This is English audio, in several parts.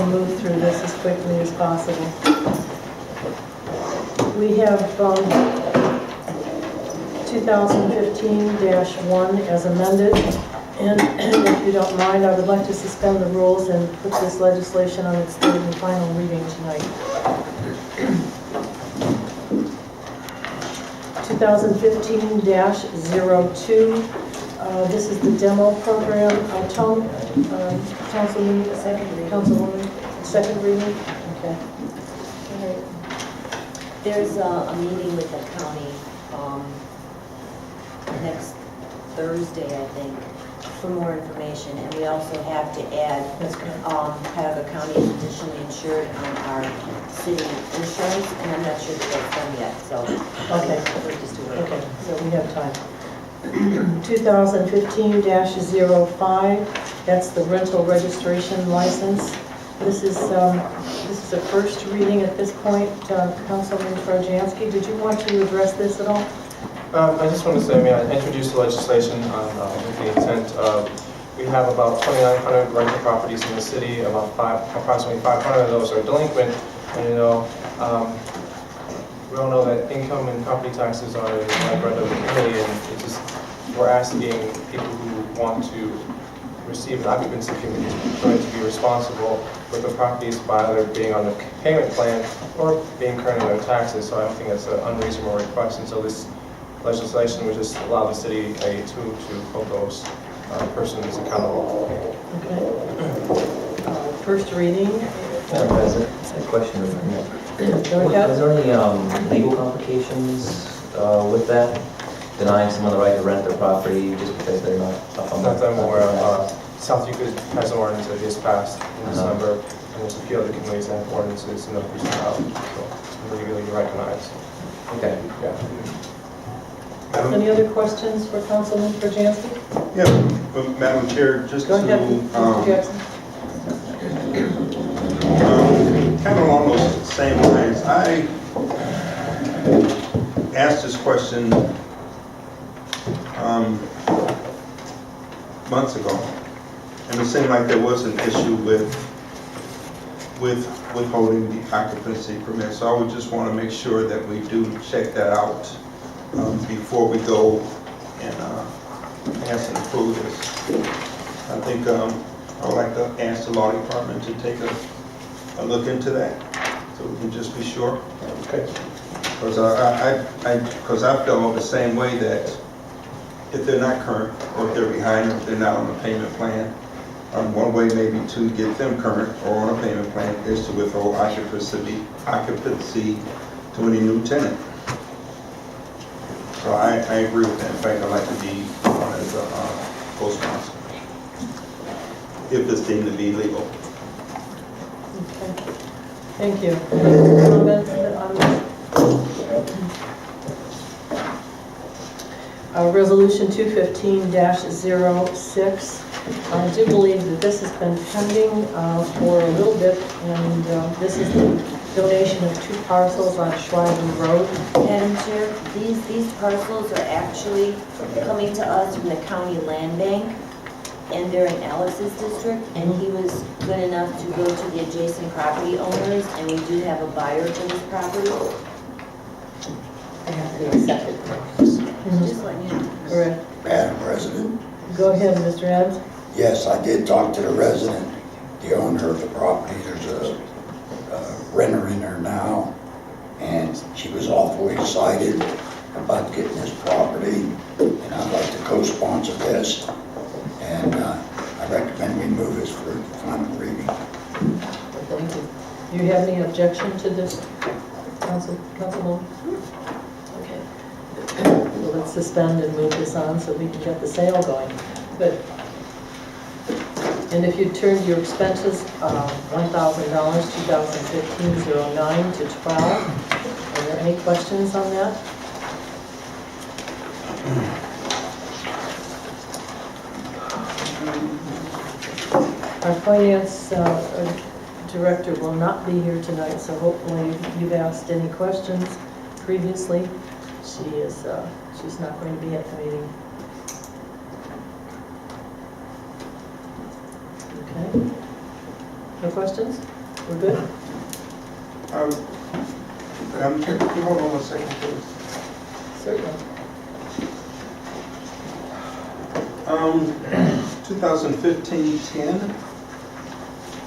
to move through this as quickly as possible. We have 2015-1 as amended. And if you don't mind, I would like to suspend the rules and put this legislation on its third and final reading tonight. 2015-02. This is the demo program. Councilman, Councilwoman, second reading? Okay. All right. There's a meeting with the county next Thursday, I think, for more information, and we also have to add Cuyahoga County is additionally insured on our city insurance, and I'm not sure that that's done yet, so Okay. we're just doing it. Okay, so we have time. 2015-05, that's the rental registration license. This is a first reading at this point. Councilman Trojanski, did you want to address this at all? I just want to say, I introduced the legislation with the intent of, we have about 2,900 rental properties in the city, approximately 500 of those are delinquent, and we all know that income and property taxes are the bread of the community, and we're asking people who want to receive an occupancy permit to be responsible with the properties by either being on the payment plan or being current on their taxes. So I don't think that's an unreasonable request, and so this legislation would just allow the city a tool to hold those persons accountable. Okay. First reading. Madam President, a question. Go Is ahead. there any legal complications with that? Denying someone the right to rent their property just because they're not up on Not that I'm aware of. South Euclid has an ordinance that just passed in December, and there's a few other communities that have ordinances in the recent out, so it's legally recognized. Okay. Yeah. Any other questions for Councilman Trojanski? Yeah, Madam Chair, just Go ahead, to Mr. Jackson. kind of along those same lines, I asked this question months ago, and it seemed like there was an issue with withholding the occupancy permit. So I would just want to make sure that we do check that out before we go and ask and approve this. I think I would like to ask the law department to take a look into that, so we can just be sure. Okay. Because I feel the same way that if they're not current, or if they're behind, or if they're not on the payment plan, one way maybe to get them current or on a payment plan is to withhold occupancy to any new tenant. So I agree with that. In fact, I'd like to be on as a co-sponsor, if it's deemed to be legal. Okay. Thank you. Comments on this? Resolution 215-06. I do believe that this has been pending for a little bit, and this is the donation of 2 parcels on Schreiber Road. Madam Chair, these parcels are actually coming to us from the county land bank, and they're in Alex's district, and he was good enough to go to the adjacent property owners, and we do have a buyer for this property. I have to accept it. Just letting you know. Correct. Madam President, Go ahead, Mr. Adams. yes, I did talk to the resident, the owner of the property. There's a renter in there now, and she was awfully excited about getting this property, and I'd like to co-sponsor this, and I recommend we move this for final reading. Thank you. Do you have any objection to this, Councilwoman? Okay. Well, let's suspend and move this on so we can get the sale going. Good. And if you turn your expenses, $1,000, 2015-09 to 12. Are there any questions on that? Our finance director will not be here tonight, so hopefully you've asked any questions previously. She's not going to be at the meeting. Okay. No questions? We're good? Madam Chair, can you hold on 1 second, please? Certainly. 2015-10,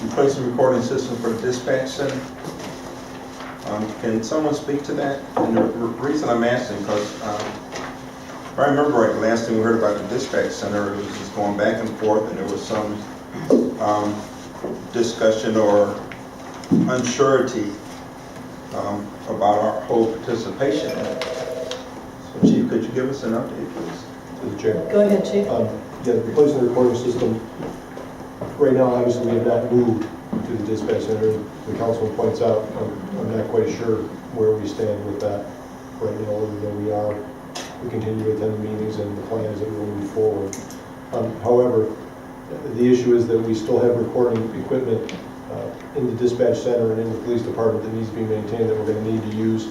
replace the recording system for the dispatch center. Can someone speak to that? And the reason I'm asking, because if I remember right, the last thing we heard about the dispatch center, it was just going back and forth, and there was some discussion or unsurety about our whole participation. So Chief, could you give us an update, please? To the chair. Go ahead, Chief. Yeah, replacing the recording system. Right now, obviously, we have not moved to the dispatch center. The councilman points out, I'm not quite sure where we stand with that right now, other than we continue to attend the meetings, and the plan is that we will move forward. However, the issue is that we still have recording equipment in the dispatch center and in the police department that needs to be maintained that we're going to need to use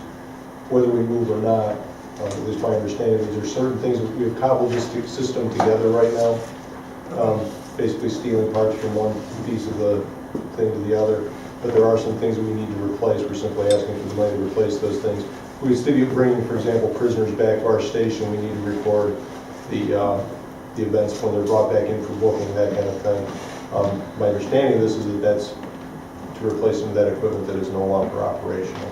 whether we move or not. At least my understanding is there's certain things that we have cobbled this system together right now, basically stealing parts from one piece of the thing to the other. But there are some things that we need to replace. We're simply asking for the money to replace those things. We still be bringing, for example, prisoners back to our station. We need to record the events when they're brought back in for booking, that kind of thing. My understanding of this is that that's to replace some of that equipment that is no longer operational.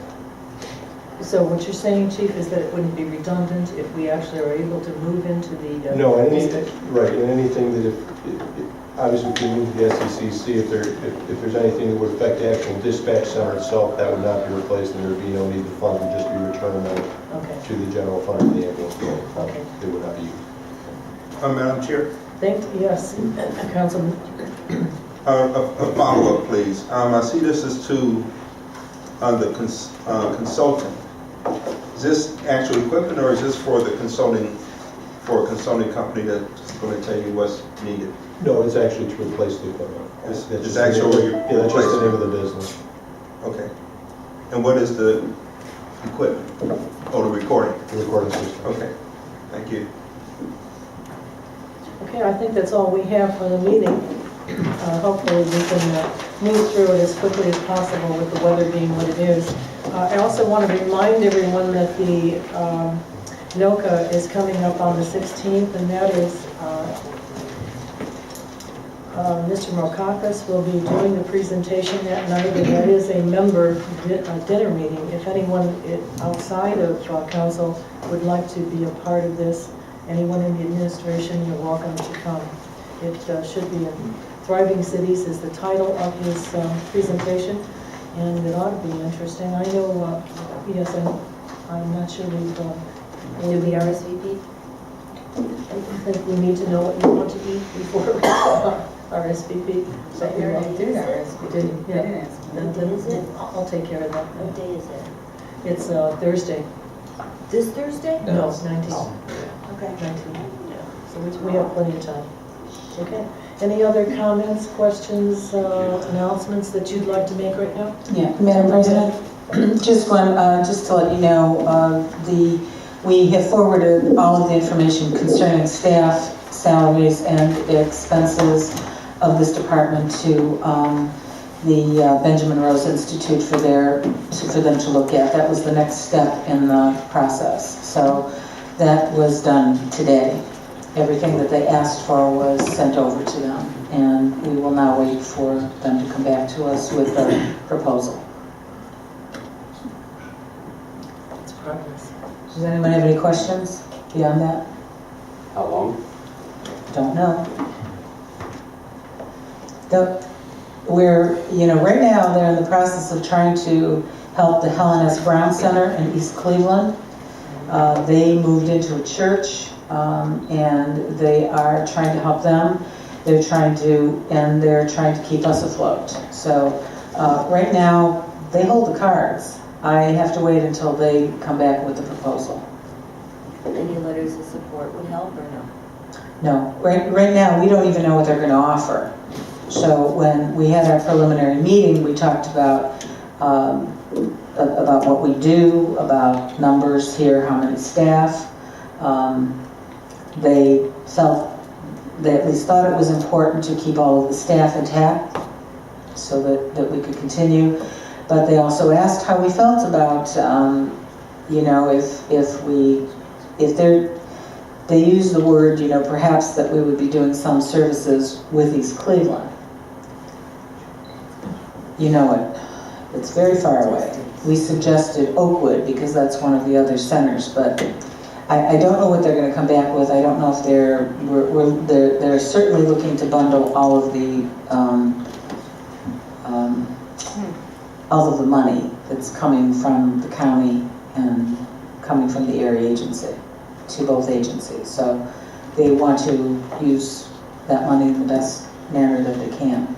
So what you're saying, Chief, is that it wouldn't be redundant if we actually are able to move into the... No, right, and anything that obviously if we move to the SECC, if there's anything that would affect the actual dispatch center itself, that would not be replaced, and there would be no need. The funds would just be returned to the general fund of the ambulance bill. Okay. They would not be used. Madam Chair? Yes, Councilman. A follow-up, please. I see this is to the consultant. Is this actual equipment, or is this for the consulting, for a consulting company that's going to tell you what's needed? No, it's actually to replace the equipment. It's actually yeah, that's just the name of the business. Okay. And what is the equipment? Oh, the recording. The recording system. Okay. Thank you. Okay, I think that's all we have for the meeting. Hopefully we can move through it as quickly as possible with the weather being what it is. I also want to remind everyone that the NOCA is coming up on the 16th, and that is Mr. Caucus will be doing the presentation that night, and that is a member dinner meeting. If anyone outside of council would like to be a part of this, anyone in the administration, you're welcome to come. It should be in Thriving Cities is the title of his presentation, and it ought to be interesting. I know, yes, I'm not sure we've... Did we RSVP? I think we need to know what you want to eat before we RSVP. So we already did RSVP. Yeah. What day is it? I'll take care of that. What day is it? It's Thursday. This Thursday? No, 19th. Okay. 19th. So we have plenty of time. Okay. Any other comments, questions, announcements that you'd like to make right now? Yeah, Madam President, just one, just to let you know, we have forwarded all of the information concerning staff, salaries, and expenses of this department to the Benjamin Rose Institute for them to look at. That was the next step in the process. So that was done today. Everything that they asked for was sent over to them, and we will now wait for them to come back to us with a proposal. It's progress. Does anyone have any questions beyond that? How long? Don't know. Right now they're in the process of trying to help the Helen S. Brown Center in East Cleveland. They moved into a church, and they are trying to help them. They're trying to keep us afloat. So right now they hold the cards. I have to wait until they come back with the proposal. Any letters of support would help or no? No, right now we don't even know what they're going to offer. So when we had our preliminary meeting, we talked about what we do, about numbers here, how many staff. They at least thought it was important to keep all of the staff intact. so that we could continue. But they also asked how we felt about, you know, they use the word, you know, perhaps that we would be doing some services with East Cleveland. You know it. It's very far away. We suggested Oakwood because that's one of the other centers, but I don't know what they're going to come back with. I don't know if they're certainly looking to bundle all of the money that's coming from the county and coming from the area agency to both agencies. So they want to use that money in the best manner that they can.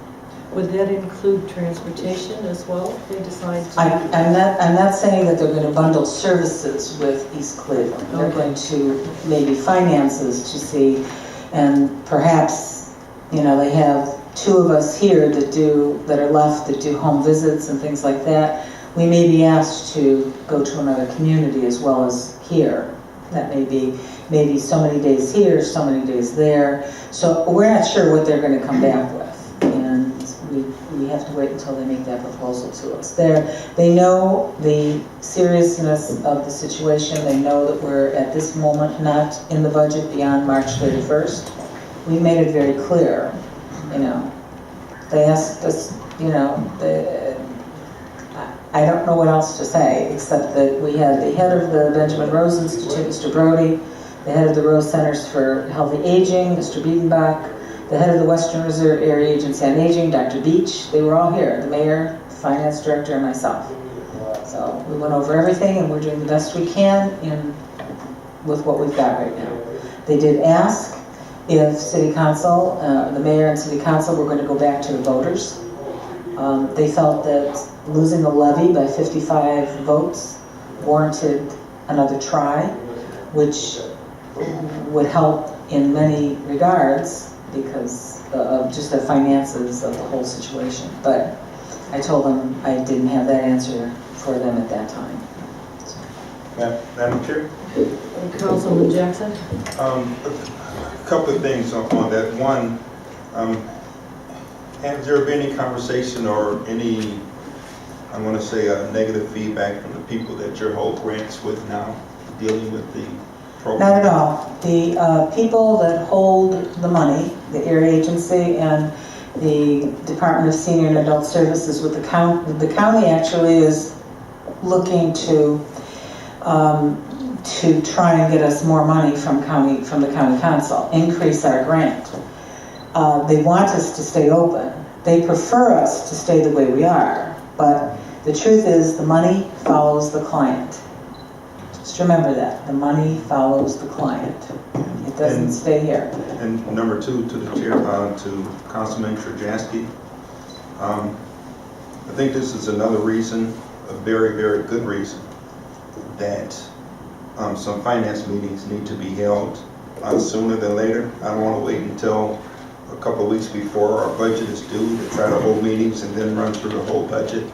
Would that include transportation as well, if they decide to? I'm not saying that they're going to bundle services with East Cleveland. They're going to maybe finances to see, and perhaps, you know, they have two of us here that are left that do home visits and things like that. We may be asked to go to another community as well as here. That may be maybe so many days here, so many days there. So we're not sure what they're going to come back with. And we have to wait until they make that proposal to us. They know the seriousness of the situation. They know that we're at this moment not in the budget beyond March 31st. We made it very clear, you know. They asked us, you know, I don't know what else to say except that we had the head of the Benjamin Rose Institute, Mr. Brody, the head of the Rose Centers for Healthy Aging, Mr. Biedenbach, the head of the Western Reserve Area Agency on Aging, Dr. Beach. They were all here, the mayor, the finance director, and myself. So we went over everything, and we're doing the best we can with what we've got right now. They did ask if City Council, the mayor and City Council were going to go back to the voters. They felt that losing the levy by 55 votes warranted another try, which would help in many regards because of just the finances of the whole situation. But I told them I didn't have that answer for them at that time. Madam Chair? Councilman Jackson? A couple of things on that. One, has there been any conversation or any, I'm going to say, negative feedback from the people that your whole grants with now, dealing with the program? Not at all. The people that hold the money, the area agency and the Department of Senior and Adult Services with the county actually is looking to try and get us more money from the county council, increase our grant. They want us to stay open. They prefer us to stay the way we are, but the truth is the money follows the client. Just remember that. The money follows the client. It doesn't stay here. And number two, to the chair, to Councilman Trojanski, I think this is another reason, a very, very good reason, that some finance meetings need to be held sooner than later. I don't want to wait until a couple of weeks before our budget is due to try to hold meetings and then run through the whole budget.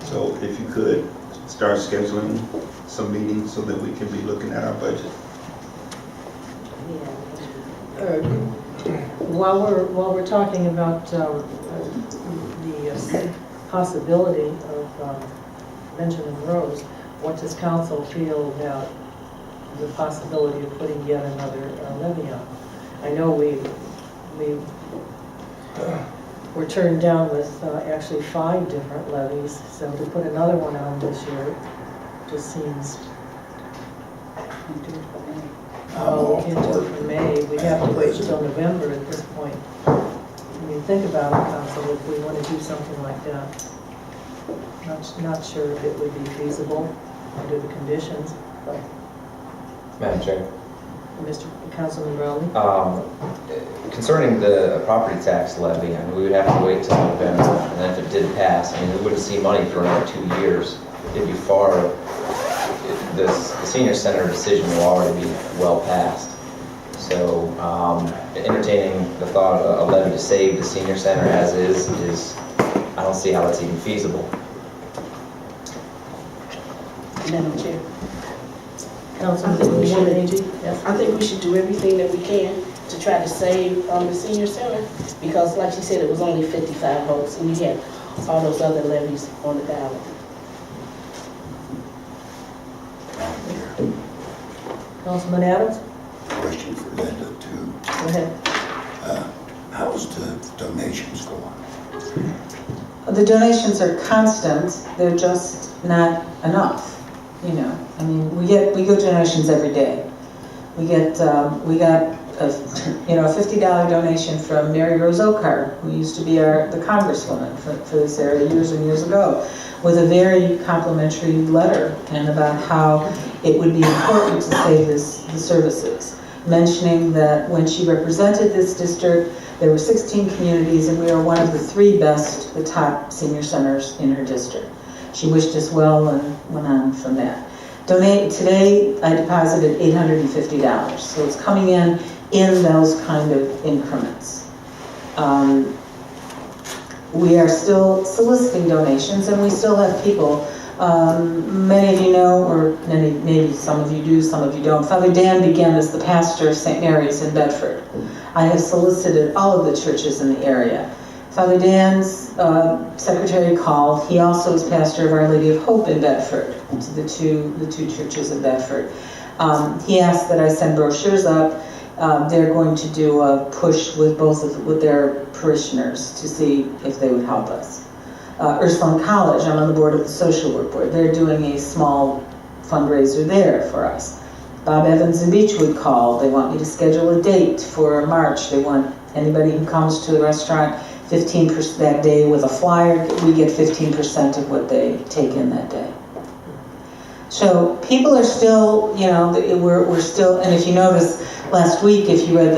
So if you could start scheduling some meetings so that we can be looking at our budget. While we're talking about the possibility of Benjamin Rose, what does council feel about the possibility of putting yet another levy on? I know we were turned down with actually 5 different levies, so to put another one on this year just seems. Oh, we can't do it for May. We have to wait until November at this point. I mean, think about it, council, if we want to do something like that. Not sure if it would be feasible under the conditions, but Madam Chair. Mr. Councilman Brownlee? Concerning the property tax levy, I mean, we would have to wait till November, and then if it did pass, I mean, we wouldn't see money for another 2 years. It'd be the senior center decision will already be well past. So entertaining the thought of a levy to save the senior center as is I don't see how it's even feasible. Madam Chair, Councilman Jackson? Yes. I think we should do everything that we can to try to save the senior center, because like she said, it was only 55 votes, and you had all those other levies on the ballot. Councilman Adams? Question for Linda too. Go ahead. How's the donations going? The donations are constant, they're just not enough, you know. I mean, we get donations every day. We got a $50 donation from Mary Rose Oakar, who used to be the congresswoman for this area years and years ago, with a very complimentary letter and about how it would be important to save the services, mentioning that when she represented this district, there were 16 communities and we are one of the top senior centers in her district. She wished us well and went on from that. Today, I deposited $850, so it's coming in those kind of increments. We are still soliciting donations, and we still have people. Many of you know, or maybe some of you do, some of you don't. Father Dan began as the pastor of St. Mary's in Bedford. I have solicited all of the churches in the area. Father Dan's secretary called. He also is pastor of Our Lady of Hope in Bedford, to the two churches in Bedford. He asked that I send brochures up. They're going to do a push with with their parishioners to see if they would help us. Ursuline College, I'm on the board of the social work board. They're doing a small fundraiser there for us. Bob Evans in Beechwood called. They want me to schedule a date for March. They want anybody who comes to the restaurant 15% that day with a flyer. We get 15% of what they take in that day. So people are still, you know, we're still, and if you notice last week, if you read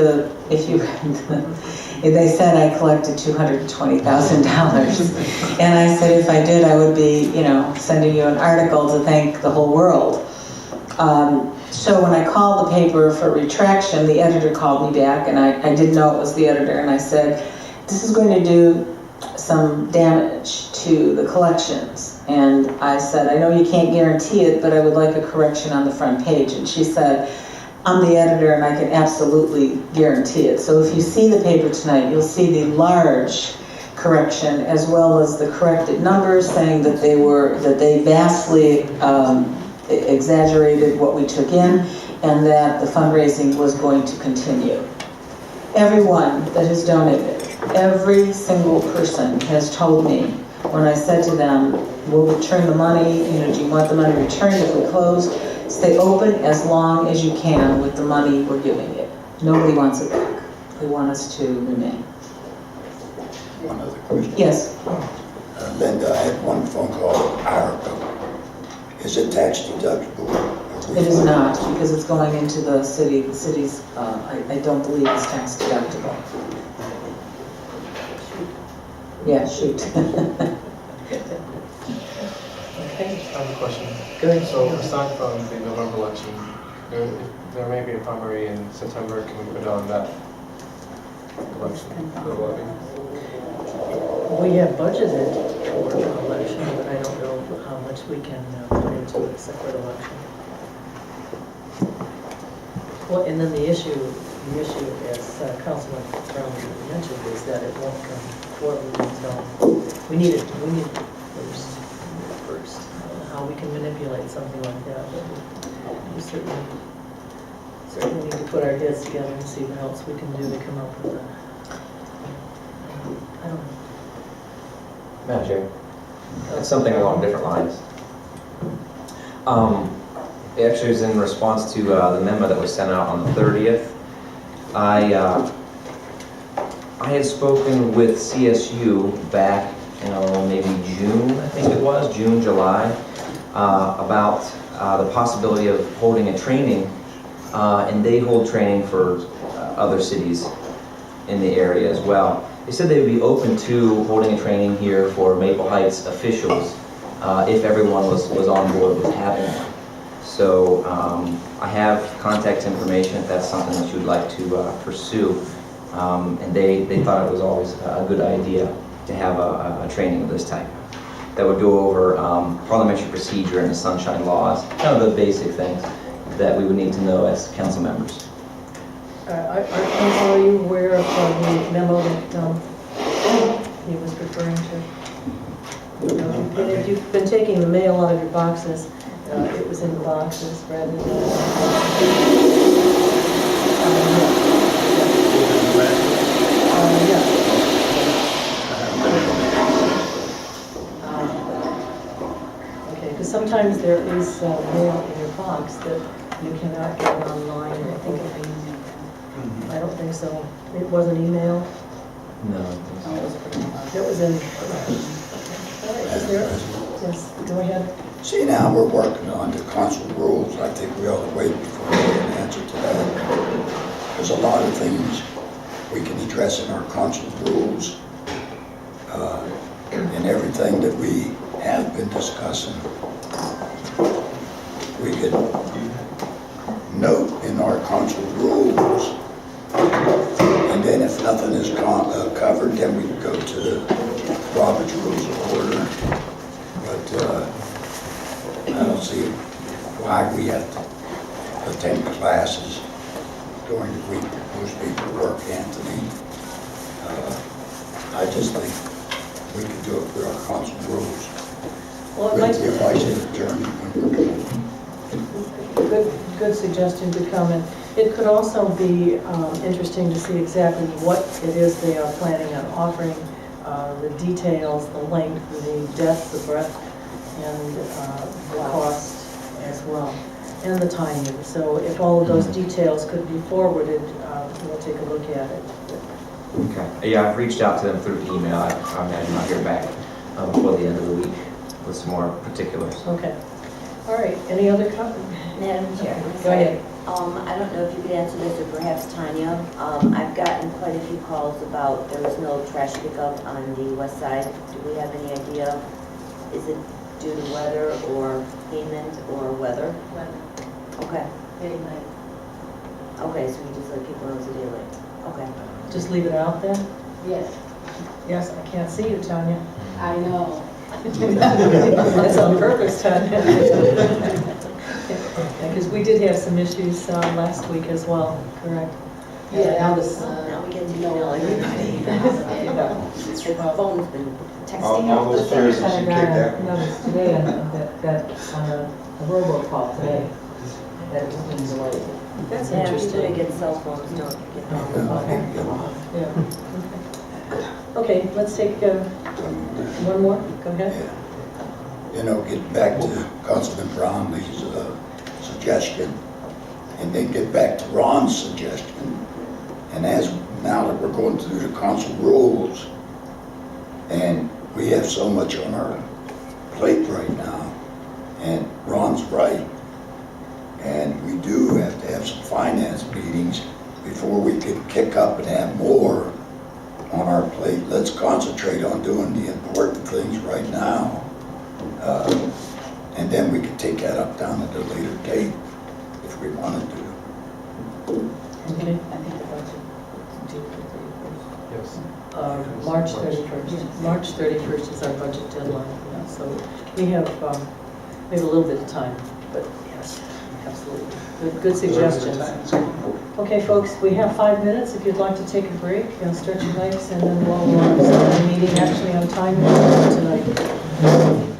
they said I collected $220,000. And I said if I did, I would be, you know, sending you an article to thank the whole world. So when I called the paper for retraction, the editor called me back, and I didn't know it was the editor, and I said, this is going to do some damage to the collections. And I said, I know you can't guarantee it, but I would like a correction on the front page. And she said, I'm the editor and I can absolutely guarantee it. So if you see the paper tonight, you'll see the large correction as well as the corrected numbers saying that they vastly exaggerated what we took in and that the fundraising was going to continue. Everyone that has donated, every single person has told me when I said to them, we'll return the money, you know, do you want the money returned if we close? Stay open as long as you can with the money we're giving you. Nobody wants it back. They want us to remain. One other question. Yes. Linda, I had one phone call an hour ago. Is it tax deductible? It is not, because it's going into the city. The city's, I don't believe is tax deductible. Yeah, shoot. Okay. I have a question. Go ahead. So aside from the November election, there may be a primary in September. Can we put on that election for the levy? We have budgeted for an election, but I don't know how much we can put into a separate election. Well, and then the issue, as Councilman Brownlee mentioned, is that it won't come forward until we need it first. I don't know how we can manipulate something like that, but we certainly need to put our heads together and see what else we can do to come up with a, I don't know. Madam Chair, it's something along different lines. It actually was in response to the memo that was sent out on the 30th. I had spoken with CSU back, maybe June, I think it was, June, July, about the possibility of holding a training, and they hold training for other cities in the area as well. They said they would be open to holding a training here for Maple Heights officials if everyone was on board with having one. So I have contact information if that's something that you would like to pursue. And they thought it was always a good idea to have a training of this type that would go over parliamentary procedure and the sunshine laws, kind of the basic things that we would need to know as council members. Are you aware of the memo that he was referring to? And if you've been taking the mail out of your boxes, it was in the boxes rather than... Yeah. Okay, because sometimes there is mail in your box that you cannot get online. I don't think so. It wasn't email? No. It was in... All right, is there? Yes, go ahead. See, now we're working on the council rules. I think we ought to wait before we get an answer to that. There's a lot of things we can address in our council rules. And everything that we have been discussing, we could note in our council rules. And then if nothing is covered, then we can go to the Robert's Rules of Order. But I don't see why we have to attend classes during the week that most people work, Anthony. I just think we can do it through our council rules. Well, With the advice of the attorney. Good suggestion, good comment. It could also be interesting to see exactly what it is they are planning on offering, the details, the length, the depth, the breadth, and the cost as well, and the timing. So if all of those details could be forwarded, we'll take a look at it. Okay. Yeah, I've reached out to them through email. I imagine I'll hear back before the end of the week with some more particulars. Okay. All right, any other comments? Madam Chair. Go ahead. I don't know if you could answer this, or perhaps Tanya. I've gotten quite a few calls about there was no trash pickup on the west side. Do we have any idea? Is it due to weather or payment or weather? Weather. Okay. Very late. Okay, so we just let people know it's a day late. Okay. Just leave it out then? Yes, Yes, I can't see you, Tanya. I know. That's on purpose, Tanya. Because we did have some issues last week as well, correct? Yeah, Now that was, now we get to no, know everybody. The phone's been texting. All those fears that you kicked out. Noticed today on that on a robocall today, that it was being delayed. That's Yeah, usually interesting. get cell phones, don't get Yeah. Okay, let's take one more. Go ahead. You know, get back to Councilman Brownlee's suggestion, and then get back to Ron's suggestion. And as now that we're going through the council rules, and we have so much on our plate right now, and Ron's right, and we do have to have some finance meetings before we can kick up and have more on our plate. Let's concentrate on doing the important things right now. And then we can take that up down at a later date if we wanted to. Okay. I think the budget. Yes. March 31st. March 31st is our budget deadline. Yeah, so we have a little bit of time, but yes, absolutely. Good suggestions. Okay, folks, we have 5 minutes. If you'd like to take a break, stretch your legs, and then we'll start the meeting actually on time tonight.